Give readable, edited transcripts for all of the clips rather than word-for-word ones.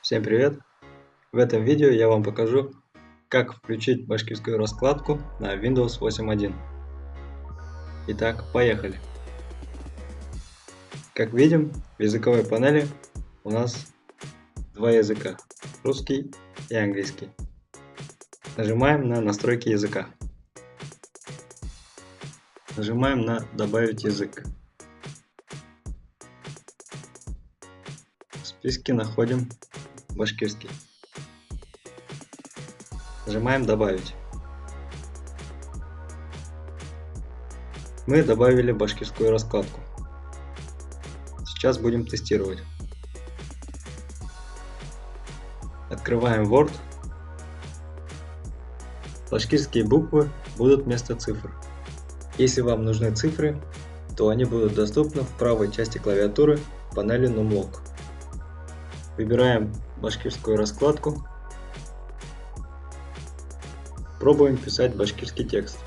Всем привет! В этом видео я вам покажу, как включить башкирскую раскладку на Windows 8.1. Итак, поехали! Как видим, в языковой панели у нас два языка, русский и английский. Нажимаем на настройки языка. Нажимаем на добавить язык. В списке находим башкирский. Нажимаем добавить. Мы добавили башкирскую раскладку. Сейчас будем тестировать. Открываем Word. Башкирские буквы будут вместо цифр. Если вам нужны цифры, то они будут доступны в правой части клавиатуры в панели Numlock. Выбираем башкирскую раскладку. Пробуем писать башкирский текст.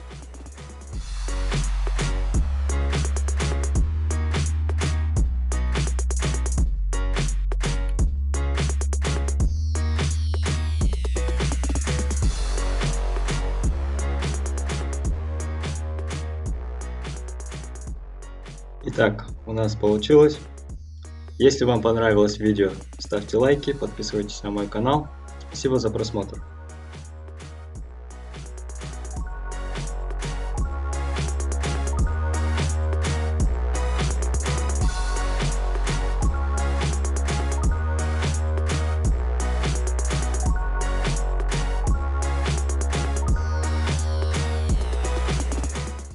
Итак, у нас получилось. Если вам понравилось видео, ставьте лайки, подписывайтесь на мой канал. Спасибо за просмотр.